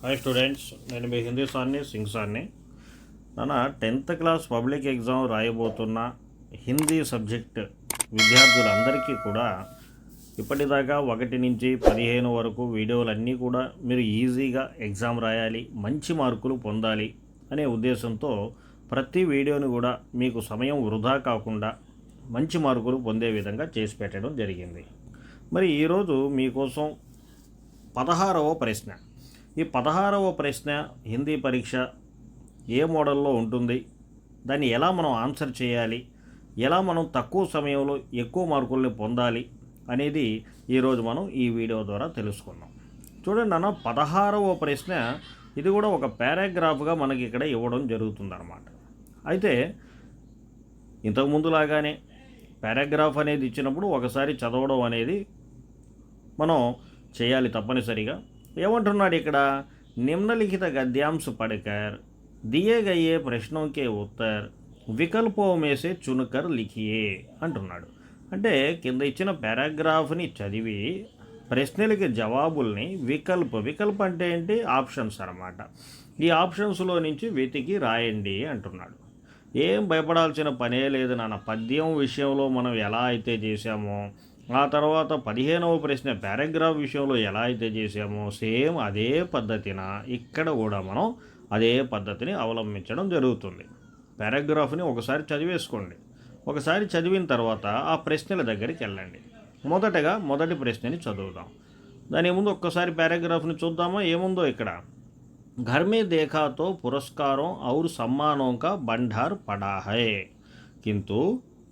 Hi students, నేను మీ హిందీ సార్ని సింగ్ సార్ని. నాన్న 10th క్లాస్ పబ్లిక్ ఎగ్జామ్ రాయబోతున్న హిందీ సబ్జెక్ట్ విద్యార్థులందరికీ కూడా ఇప్పటిదాకా 1 నుంచి 15 వరకు వీడియోలన్నీ కూడా మీరు ఈజీగా ఎగ్జామ్ రాయాలి, మంచి మార్కులు పొందాలి అనే ఉద్దేశంతో ప్రతి వీడియోని కూడా మీకు సమయం వృధా కాకుండా మంచి మార్కులు పొందే విధంగా చేసి పెట్టడం జరిగింది. మరి ఈరోజు మీకోసం 16వ ప్రశ్న. ఈ 16వ ప్రశ్న హిందీ పరీక్ష ఏ మోడల్లో ఉంటుంది, దాన్ని ఎలా మనం ఆన్సర్ చేయాలి, ఎలా మనం తక్కువ సమయంలో ఎక్కువ మార్కుల్ని పొందాలి అనేది ఈరోజు మనం ఈ వీడియో ద్వారా తెలుసుకుందాం. చూడండి అన్న, 16వ ప్రశ్న ఇది కూడా ఒక పారాగ్రాఫ్గా మనకి ఇక్కడ ఇవ్వడం జరుగుతుందన్నమాట. అయితే ఇంతకుముందులాగానే పారాగ్రాఫ్ అనేది ఇచ్చినప్పుడు ఒకసారి చదవడం అనేది మనం చేయాలి తప్పనిసరిగా. ఏమంటున్నాడు ఇక్కడ, నిమ్నలిఖిత गद्यांश पढ़कर दिए गए प्रश्नों के उत्तर వికల్పో మేసే చునుకర్ లిఖియే అంటున్నాడు. అంటే కింద ఇచ్చిన పారాగ్రాఫ్ని చదివి ప్రశ్నలకి జవాబుల్ని వికల్ప అంటే ఏంటి, ఆప్షన్స్ అన్నమాట. ఈ ఆప్షన్స్లో నుంచి వెతికి రాయండి అంటున్నాడు. ఏం భయపడాల్సిన పనే లేదు నాన్న. పద్యం విషయంలో మనం ఎలా అయితే చేశామో, ఆ తర్వాత 15వ ప్రశ్న పారాగ్రాఫ్ విషయంలో ఎలా అయితే చేసామో సేమ్ అదే పద్ధతిన ఇక్కడ కూడా మనం అదే పద్ధతిని అవలంబించడం జరుగుతుంది. పారాగ్రాఫ్ని ఒకసారి చదివేసుకోండి. ఒకసారి చదివిన తర్వాత ఆ ప్రశ్నల దగ్గరికి వెళ్ళండి. మొదటగా మొదటి ప్రశ్నని చదువుదాం. దాని ముందు ఒక్కసారి పారాగ్రాఫ్ని చూద్దామా ఏముందో ఇక్కడ. घर में देखा तो पुरस्कारों और सम्मानों का भंडार पड़ा है, किंतु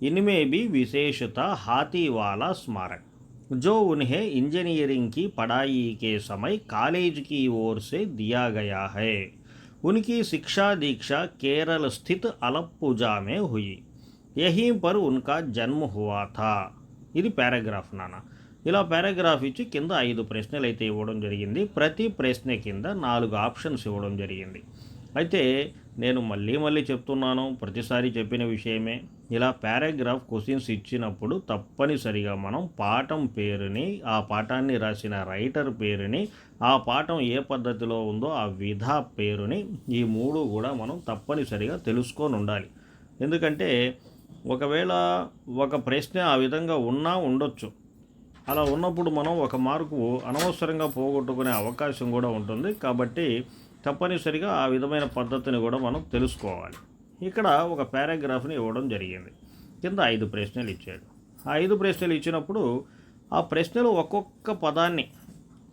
इनमें भी विशेषता हाथी वाला स्मारक जो उन्हें इंजीनियरिंग की पढ़ाई के समय कॉलेज की ओर से दिया गया है। उनकी शिक्षा दीक्षा केरल स्थित अलप्पुजा में हुई, यहीं पर उनका जन्म हुआ था. ఇది పారాగ్రాఫ్ నాన్న. ఇలా పారాగ్రాఫ్ ఇచ్చి కింద 5 ప్రశ్నలు అయితే ఇవ్వడం జరిగింది. ప్రతి ప్రశ్న కింద 4 ఆప్షన్స్ ఇవ్వడం జరిగింది. అయితే నేను మళ్ళీ చెప్తున్నాను, ప్రతిసారి చెప్పిన విషయమే. ఇలా పారాగ్రాఫ్ క్వశ్చన్స్ ఇచ్చినప్పుడు తప్పనిసరిగా మనం పాఠం పేరుని, ఆ పాఠాన్ని రాసిన రైటర్ పేరుని, ఆ పాఠం ఏ పద్ధతిలో ఉందో ఆ విధా పేరుని, ఈ 3 కూడా మనం తప్పనిసరిగా తెలుసుకొని ఉండాలి. ఎందుకంటే ఒకవేళ ఒక ప్రశ్న ఆ విధంగా ఉండొచ్చు. అలా ఉన్నప్పుడు మనం ఒక మార్కు అనవసరంగా పోగొట్టుకునే అవకాశం కూడా ఉంటుంది. కాబట్టి తప్పనిసరిగా ఆ విధమైన పద్ధతిని కూడా మనం తెలుసుకోవాలి. ఇక్కడ ఒక పారాగ్రాఫ్ని ఇవ్వడం జరిగింది. కింద 5 ప్రశ్నలు ఇచ్చాడు. ఆ 5 ప్రశ్నలు ఇచ్చినప్పుడు ఆ ప్రశ్నలు ఒక్కొక్క పదాన్ని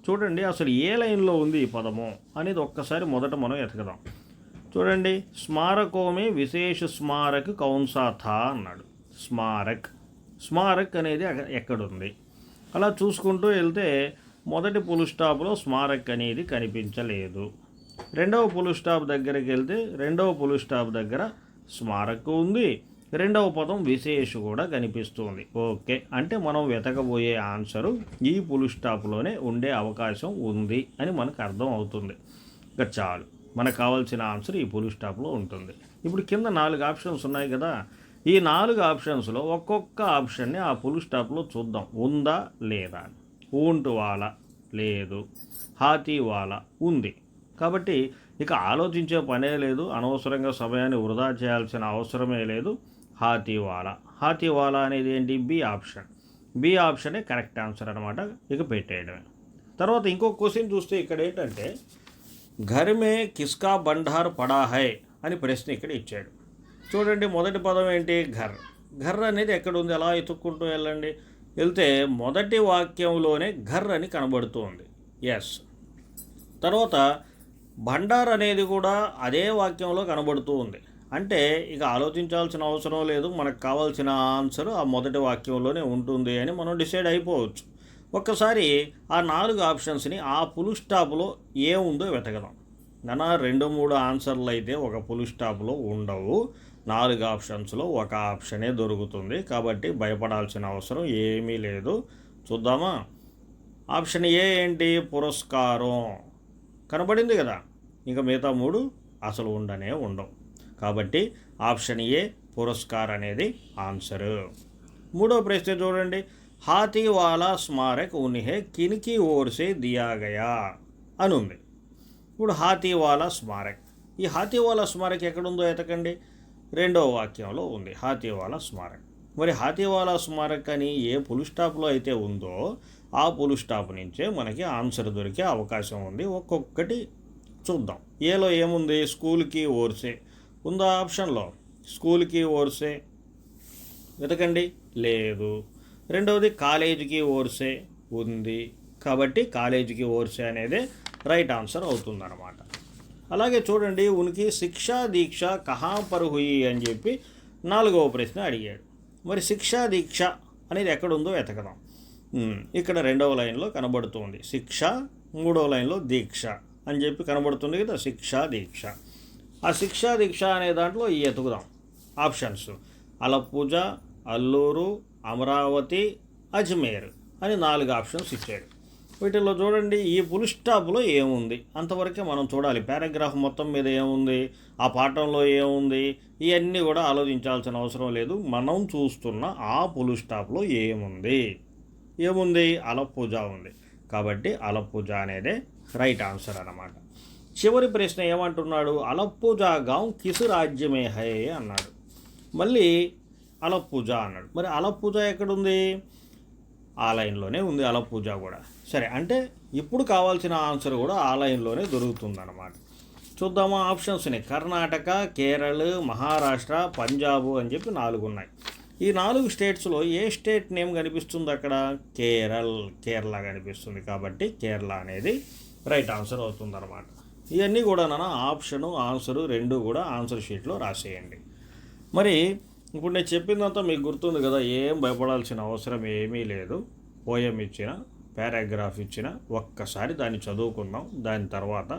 చూడండి, అసలు ఏ లైన్లో ఉంది ఈ పదము అనేది ఒక్కసారి మొదట మనం ఎతకదాం. చూడండి, స్మారకోమే విశేష స్మారక్ కౌన్సా థా అన్నాడు. స్మారక్ అనేది ఎక్కడుంది. అలా చూసుకుంటూ వెళ్తే మొదటి పుల్ స్టాప్లో స్మారక్ అనేది కనిపించలేదు. రెండవ పుల్ స్టాప్ దగ్గరికి వెళ్తే రెండవ పుల్ స్టాప్ దగ్గర స్మారక్ ఉంది. రెండవ పదం విశేష్ కూడా కనిపిస్తుంది. ఓకే, అంటే మనం వెతకబోయే ఆన్సరు ఈ పుల్ స్టాప్లోనే ఉండే అవకాశం ఉంది అని మనకు అర్థం అవుతుంది. ఇంకా చాలు, మనకు కావాల్సిన ఆన్సర్ ఈ పుల్ స్టాప్లో ఉంటుంది. ఇప్పుడు కింద 4 ఆప్షన్స్ ఉన్నాయి కదా. ఈ 4 ఆప్షన్స్లో ఒక్కొక్క ఆప్షన్ని ఆ పుల్ స్టాప్లో చూద్దాం, ఉందా లేదా. ఊంట్ వాలా లేదు, హాతీ వాలా ఉంది. కాబట్టి ఇక ఆలోచించే పనే లేదు, అనవసరంగా సమయాన్ని వృధా చేయాల్సిన అవసరమే లేదు. హాతీ వాలా అనేది ఏంటి, బి ఆప్షనే కరెక్ట్ ఆన్సర్ అనమాట. ఇక పెట్టేయడమే. తర్వాత ఇంకో క్వశ్చన్ చూస్తే ఇక్కడ ఏంటంటే, ఘర్ మే కిస్కా బండార్ పడా హై అని ప్రశ్న ఇక్కడ ఇచ్చాడు. చూడండి, మొదటి పదం ఏంటి, ఘర్ అనేది ఎక్కడ ఉంది, అలా ఎత్తుక్కుంటూ వెళ్తే మొదటి వాక్యంలోనే ఘర్ అని కనబడుతుంది. ఎస్. తర్వాత భండార్ అనేది కూడా అదే వాక్యంలో కనబడుతూ ఉంది. అంటే ఇక ఆలోచించాల్సిన అవసరం లేదు, మనకు కావాల్సిన ఆన్సర్ ఆ మొదటి వాక్యంలోనే ఉంటుంది అని మనం డిసైడ్ అయిపోవచ్చు. ఒక్కసారి ఆ 4 ఆప్షన్స్ని ఆ పుల్ స్టాప్లో ఏముందో వెతకదాం. నాన్న 2-3 ఆన్సర్లు అయితే ఒక పుల్ స్టాప్లో ఉండవు. 4 ఆప్షన్స్లో ఒక ఆప్షనే దొరుకుతుంది. కాబట్టి భయపడాల్సిన అవసరం ఏమీ లేదు. చూద్దామా. ఆప్షన్ ఏ ఏంటి, పురస్కారం కనబడింది కదా. ఇంకా మిగతా 3 అసలు ఉండవు. కాబట్టి ఆప్షన్ ఏ పురస్కార్ అనేది ఆన్సరు. 3వ ప్రశ్న చూడండి, హాతీ వాలా స్మారక్ ఉన్హే కిన్కి ఓర్ సే దియా గయా అని ఉంది. ఇప్పుడు హాతీవాలా స్మారక్. ఈ హాతీవాలా స్మారక్ ఎక్కడుందో ఎతకండి. రెండవ వాక్యంలో ఉంది హాతీవాలా స్మారక్. మరి హాతీవాలా స్మారక్ అని ఏ పుల్ స్టాప్లో అయితే ఉందో ఆ పుల్ స్టాప్ నుంచే మనకి ఆన్సర్ దొరికే అవకాశం ఉంది. ఒక్కొక్కటి చూద్దాం. ఏలో ఏముంది? స్కూల్కి ఓర్సే ఉందా ఆప్షన్లో? స్కూల్కి ఓర్సే వెతకండి, లేదు. రెండవది కాలేజీకి ఓర్సే ఉంది, కాబట్టి కాలేజీకి ఓర్సే అనేదే రైట్ ఆన్సర్ అవుతుందన్నమాట. అలాగే చూడండి, ఉనికి శిక్షా దీక్ష కహా పర్ హుయి అని చెప్పి 4వ ప్రశ్న అడిగాడు. మరి శిక్షా దీక్ష అనేది ఎక్కడుందో వెతకదాం. ఇక్కడ 2వ లైన్లో కనబడుతుంది శిక్ష, 3వ లైన్లో దీక్ష అని చెప్పి కనబడుతుంది కదా, శిక్షా దీక్ష. ఆ శిక్షా దీక్ష అనే దాంట్లో ఈ ఎతుకుదాం ఆప్షన్స్. అలప్పుజ, అల్లూరు, అమరావతి, అజ్మేర్ అని 4 ఆప్షన్స్ ఇచ్చాడు. వీటిల్లో చూడండి, ఈ పుల్ స్టాప్లో ఏముంది అంతవరకే మనం చూడాలి. పారాగ్రాఫ్ మొత్తం మీద ఏముంది, ఆ పాఠంలో ఏముంది, ఇవన్నీ కూడా ఆలోచించాల్సిన అవసరం లేదు. మనం చూస్తున్న ఆ పుల్ స్టాప్లో ఏముంది అలప్పుజ ఉంది, కాబట్టి అలప్పుజ అనేదే రైట్ ఆన్సర్ అన్నమాట. చివరి ప్రశ్న ఏమంటున్నాడు? అలప్పుజ గాం కిసు రాజ్యమే హై అన్నాడు. మళ్ళీ అలప్పుజ అన్నాడు. మరి అలప్పుజ ఎక్కడుంది? ఆ లైన్లోనే ఉంది అలప్పుజ కూడా. సరే, అంటే ఇప్పుడు కావాల్సిన ఆన్సర్ కూడా ఆ లైన్లోనే దొరుకుతుందన్నమాట. చూద్దామా ఆప్షన్స్ని. కర్ణాటక, కేరళ, మహారాష్ట్ర, పంజాబ్ అని చెప్పి 4 ఉన్నాయి. ఈ 4 స్టేట్స్లో ఏ స్టేట్ నేమ్ కనిపిస్తుంది అక్కడ? కేరళ కనిపిస్తుంది, కాబట్టి కేరళ అనేది రైట్ ఆన్సర్ అవుతుందన్నమాట. ఇవన్నీ కూడా ఆప్షను ఆన్సరు 2 కూడా ఆన్సర్ షీట్లో రాసేయండి. మరి ఇప్పుడు నేను చెప్పిందంతా మీకు గుర్తుంది కదా, ఏం భయపడాల్సిన అవసరం ఏమీ లేదు. పోయం ఇచ్చిన, పారాగ్రాఫ్ ఇచ్చిన, ఒక్కసారి దాన్ని చదువుకుందాం. దాని తర్వాత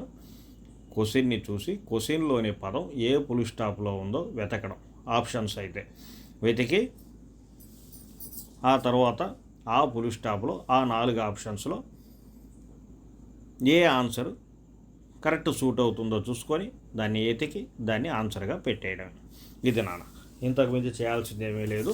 క్వశ్చన్ని చూసి క్వశ్చన్లోని పదం ఏ పుల్ స్టాప్లో ఉందో వెతకడం. ఆప్షన్స్ అయితే వెతికి ఆ తర్వాత ఆ పుల్ స్టాప్లో ఆ 4 ఆప్షన్స్లో ఏ ఆన్సర్ కరెక్ట్ సూట్ అవుతుందో చూసుకొని దాన్ని ఎతికి దాన్ని ఆన్సర్గా పెట్టేయడం. ఇది ఇంతకు మించి చేయాల్సిందేమీ లేదు.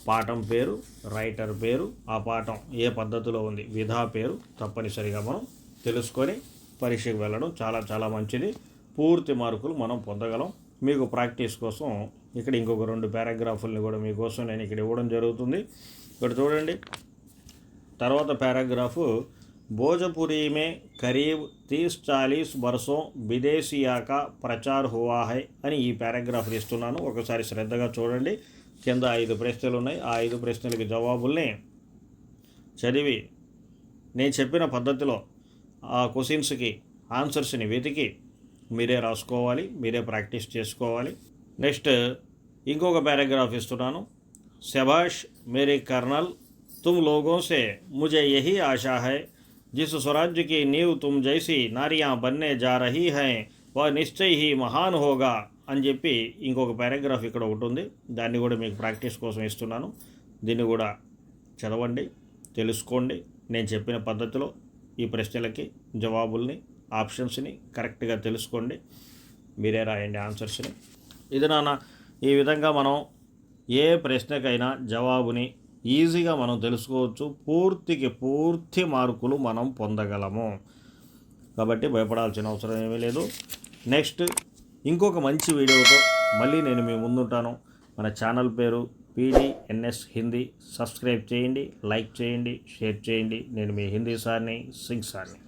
పాఠం పేరు, రైటర్ పేరు, ఆ పాఠం ఏ పద్ధతిలో ఉంది, విధా పేరు తప్పనిసరిగా మనం తెలుసుకొని పరీక్షకు వెళ్ళడం చాలా చాలా మంచిది. పూర్తి మార్కులు మనం పొందగలం. మీకు ప్రాక్టీస్ కోసం ఇక్కడ ఇంకొక 2 పారాగ్రాఫుల్ని కూడా మీకోసం నేను ఇక్కడ ఇవ్వడం జరుగుతుంది. ఇక్కడ చూడండి, తర్వాత పారాగ్రాఫు भोजपुरी में करीब 30-40 वर्षों विदेशिया का प्रचार हुआ है అని ఈ పారాగ్రాఫ్ ఇస్తున్నాను. ఒకసారి శ్రద్ధగా చూడండి. కింద 5 ప్రశ్నలు ఉన్నాయి. ఆ 5 ప్రశ్నలకి జవాబుల్ని చదివి నేను చెప్పిన పద్ధతిలో ఆ క్వశ్చన్స్కి ఆన్సర్స్ని వెతికి మీరే రాసుకోవాలి, మీరే ప్రాక్టీస్ చేసుకోవాలి. నెక్స్ట్ ఇంకొక పారాగ్రాఫ్ ఇస్తున్నాను. శభాష్ మేరే कर्नल, तुम लोगों से मुझे यही आशा है, जिस स्वराज्य की नींव तुम जैसी नारियां बनने जा रही हैं वह निश्चय ही महान होगा అని చెప్పి ఇంకొక పారాగ్రాఫ్ ఇక్కడ ఒకటి ఉంది. దాన్ని కూడా మీకు ప్రాక్టీస్ కోసం ఇస్తున్నాను. దీన్ని కూడా చదవండి, తెలుసుకోండి. నేను చెప్పిన పద్ధతిలో ఈ ప్రశ్నలకి జవాబుల్ని, ఆప్షన్స్ని కరెక్ట్గా తెలుసుకోండి. మీరే రాయండి ఆన్సర్స్ని. ఇది ఈ విధంగా మనం ఏ ప్రశ్నకైనా జవాబుని ఈజీగా మనం తెలుసుకోవచ్చు. పూర్తి మార్కులు మనం పొందగలము. కాబట్టి భయపడాల్సిన అవసరం ఏమీ లేదు. నెక్స్ట్ ఇంకొక మంచి వీడియోతో మళ్ళీ నేను మీ ముందుంటాను. మన ఛానల్ పేరు PDNS హిందీ. సబ్స్క్రైబ్ చేయండి, లైక్ చేయండి, షేర్ చేయండి. నేను మీ హిందీ సార్ని, సింగ్ సార్ని.